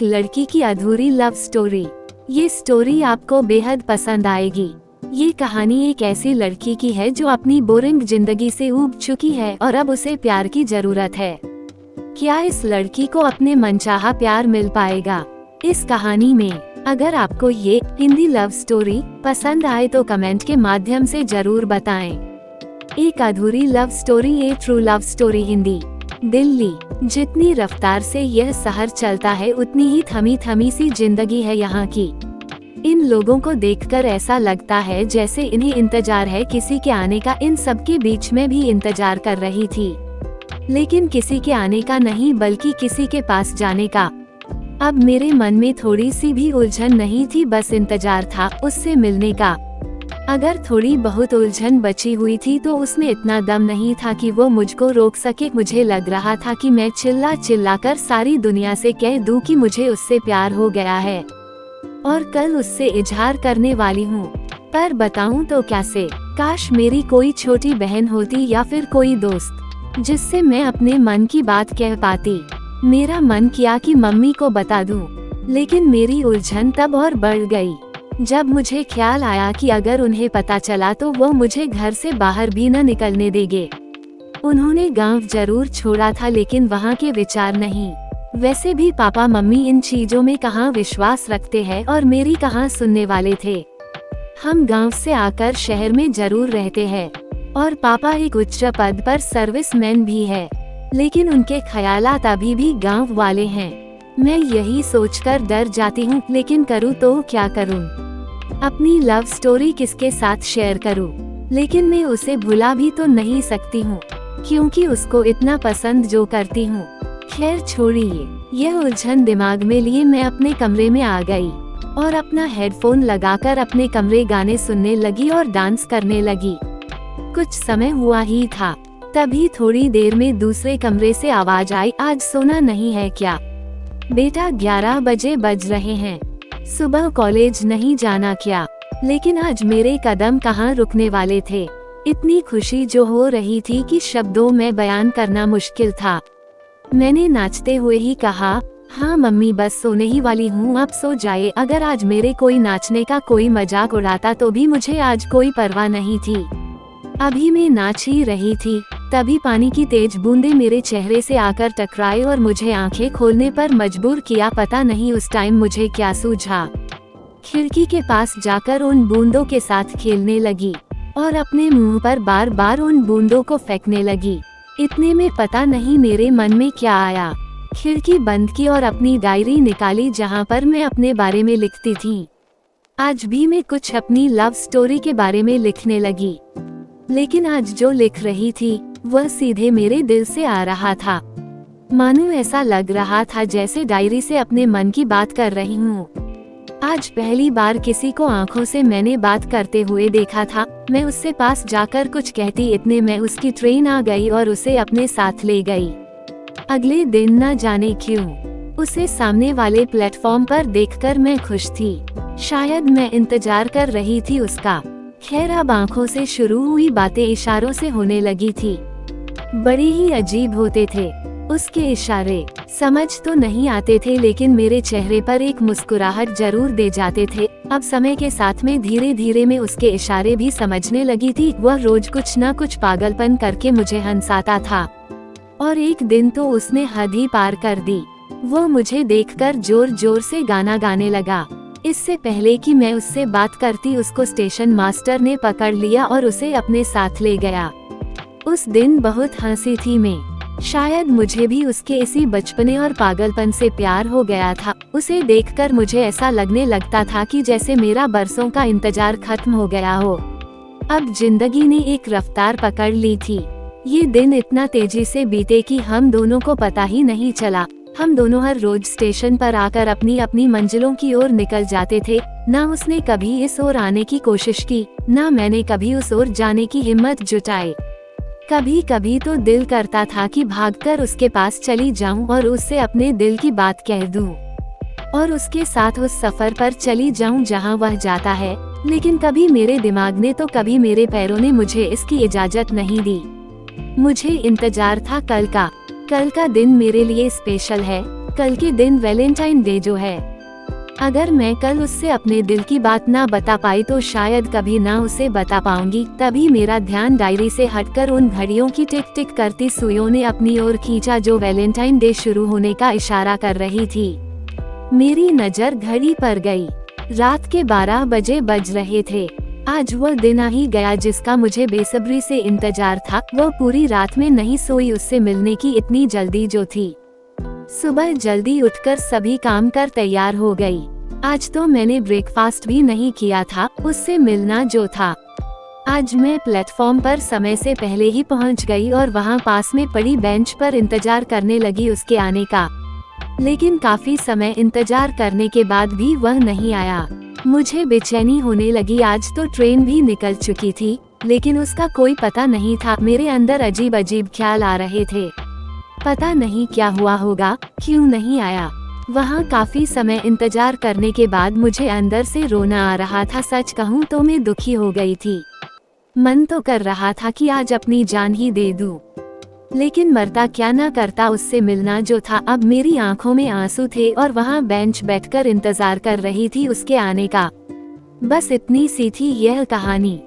एक लड़की की अधूरी लव स्टोरी। ये स्टोरी आपको बेहद पसंद आएगी। ये कहानी एक ऐसी लड़की की है जो अपनी बोरिंग जिंदगी से ऊब चुकी है और अब उसे प्यार की जरूरत है। क्या इस लड़की को अपने मनचाहा प्यार मिल पाएगा इस कहानी में? अगर आपको ये हिंदी लव स्टोरी पसंद आए तो कमेंट के माध्यम से जरूर बताएं। एक अधूरी love story, a true love story Hindi. Delhi. जितनी रफ्तार से यह शहर चलता है उतनी ही थमी थमी सी जिंदगी है यहाँ की। इन लोगों को देखकर ऐसा लगता है जैसे इन्हें इंतजार है किसी के आने का। इन सब के बीच में भी इंतजार कर रही थी, लेकिन किसी के आने का नहीं बल्कि किसी के पास जाने का। अब मेरे मन में थोड़ी सी भी उलझन नहीं थी, बस इंतजार था उससे मिलने का। अगर थोड़ी बहुत उलझन बची हुई थी तो उसमें इतना दम नहीं था कि वो मुझको रोक सके। मुझे लग रहा था कि मैं चिल्ला चिल्ला कर सारी दुनिया से कह दूं कि मुझे उससे प्यार हो गया है और कल उससे इजहार करने वाली हूँ। पर बताऊं तो कैसे? काश मेरी कोई छोटी बहन होती या फिर कोई दोस्त जिससे मैं अपने मन की बात कह पाती। मेरा मन किया कि मम्मी को बता दूं, लेकिन मेरी उलझन तब और बढ़ गई जब मुझे ख्याल आया कि अगर उन्हें पता चला तो वो मुझे घर से बाहर भी न निकलने देंगे। उन्होंने गांव जरूर छोड़ा था लेकिन वहाँ के विचार नहीं। वैसे भी पापा मम्मी इन चीजों में कहाँ विश्वास रखते हैं और मेरी कहाँ सुनने वाले थे। हम गांव से आकर शहर में जरूर रहते हैं और पापा एक उच्च पद पर सर्विसमैन भी है, लेकिन उनके ख्यालात अभी भी गांव वाले हैं। मैं यही सोचकर डर जाती हूँ, लेकिन करूँ तो क्या करूँ? अपनी लव स्टोरी किसके साथ शेयर करूँ? लेकिन मैं उसे भुला भी तो नहीं सकती हूँ क्योंकि उसको इतना पसंद जो करती हूँ। खैर छोड़िए, यह उलझन दिमाग में लिए मैं अपने कमरे में आ गई और अपना हेडफोन लगाकर अपने कमरे गाने सुनने लगी और डांस करने लगी। कुछ समय हुआ ही था, तभी थोड़ी देर में दूसरे कमरे से आवाज आई, आज सोना नहीं है क्या बेटा? 11 बजे बज रहे हैं, सुबह कॉलेज नहीं जाना क्या? लेकिन आज मेरे कदम कहाँ रुकने वाले थे। इतनी खुशी जो हो रही थी कि शब्दों में बयान करना मुश्किल था। मैंने नाचते हुए ही कहा, हाँ मम्मी बस सोने ही वाली हूँ, अब सो जाए। अगर आज मेरे कोई नाचने का कोई मजाक उड़ाता तो भी मुझे आज कोई परवाह नहीं थी। अभी मैं नाच ही रही थी, तभी पानी की तेज बूंदें मेरे चेहरे से आकर टकराई और मुझे आंखें खोलने पर मजबूर किया। पता नहीं उस टाइम मुझे क्या सूझा। खिड़की के पास जाकर उन बूंदों के साथ खेलने लगी और अपने मुंह पर बार बार उन बूंदों को फेंकने लगी। इतने में पता नहीं मेरे मन में क्या आया, खिड़की बंद की और अपनी डायरी निकाली जहां पर मैं अपने बारे में लिखती थी। आज भी मैं कुछ अपनी लव स्टोरी के बारे में लिखने लगी, लेकिन आज जो लिख रही थी वह सीधे मेरे दिल से आ रहा था। मानो ऐसा लग रहा था जैसे डायरी से अपने मन की बात कर रही हूँ। आज पहली बार किसी को आंखों से मैंने बात करते हुए देखा था। मैं उससे पास जाकर कुछ कहती, इतने में उसकी ट्रेन आ गई और उसे अपने साथ ले गई। अगले दिन न जाने क्यों उसे सामने वाले प्लेटफॉर्म पर देखकर मैं खुश थी। शायद मैं इंतजार कर रही थी उसका। खैर अब आंखों से शुरू हुई बातें इशारों से होने लगी थी। बड़े ही अजीब होते थे उसके इशारे। समझ तो नहीं आते थे लेकिन मेरे चेहरे पर एक मुस्कुराहट जरूर दे जाते थे। अब समय के साथ में धीरे धीरे मैं उसके इशारे भी समझने लगी थी। वह रोज कुछ न कुछ पागलपन करके मुझे हंसाता था और एक दिन तो उसने हद ही पार कर दी। वो मुझे देखकर जोर जोर से गाना गाने लगा। इससे पहले कि मैं उससे बात करती उसको स्टेशन मास्टर ने पकड़ लिया और उसे अपने साथ ले गया। उस दिन बहुत हंसी थी मैं। शायद मुझे भी उसके इसी बचपने और पागलपन से प्यार हो गया था। उसे देखकर मुझे ऐसा लगने लगता था कि जैसे मेरा बरसों का इंतजार खत्म हो गया हो। अब जिंदगी ने एक रफ्तार पकड़ ली थी। ये दिन इतना तेजी से बीते कि हम दोनों को पता ही नहीं चला। हम दोनों हर रोज स्टेशन पर आकर अपनी अपनी मंजिलों की ओर निकल जाते थे। ना उसने कभी इस ओर आने की कोशिश की, ना मैंने कभी उस ओर जाने की हिम्मत जुटाई। कभी कभी तो दिल करता था कि भागकर उसके पास चली जाऊं और उससे अपने दिल की बात कह दूं और उसके साथ उस सफर पर चली जाऊं जहां वह जाता है। लेकिन कभी मेरे दिमाग ने तो कभी मेरे पैरों ने मुझे इसकी इजाजत नहीं दी। मुझे इंतजार था कल का दिन मेरे लिए स्पेशल है। कल के दिन वैलेंटाइन डे जो है, अगर मैं कल उससे अपने दिल की बात ना बता पाई तो शायद कभी ना उसे बता पाऊंगी। तभी मेरा ध्यान डायरी से हटकर उन घड़ियों की टिक टिक करती सुइयों ने अपनी ओर खींचा जो वैलेंटाइन डे शुरू होने का इशारा कर रही थी। मेरी नजर घड़ी पर गई। रात के 12 बजे बज रहे थे। आज वह दिन आ ही गया जिसका मुझे बेसब्री से इंतजार था। वह पूरी रात में नहीं सोई उससे मिलने की इतनी जल्दी जो थी। सुबह जल्दी उठकर सभी काम कर तैयार हो गई। आज तो मैंने ब्रेकफास्ट भी नहीं किया था, उससे मिलना जो था। आज मैं प्लेटफॉर्म पर समय से पहले ही पहुंच गई और वहां पास में पड़ी बेंच पर इंतजार करने लगी उसके आने का। लेकिन काफी समय इंतजार करने के बाद भी वह नहीं आया। मुझे बेचैनी होने लगी। आज तो ट्रेन भी निकल चुकी थी, लेकिन उसका कोई पता नहीं था। मेरे अंदर अजीब अजीब ख्याल आ रहे थे। पता नहीं क्या हुआ होगा, क्यों नहीं आया। वहाँ काफी समय इंतजार करने के बाद मुझे अंदर से रोना आ रहा था। सच कहूँ तो मैं दुखी हो गई थी। मन तो कर रहा था कि आज अपनी जान ही दे दूं, लेकिन मरता क्या ना करता उससे मिलना जो था। अब मेरी आंखों में आंसू थे और वहाँ बेंच बैठकर इंतजार कर रही थी उसके आने का। बस इतनी सी थी यह कहानी।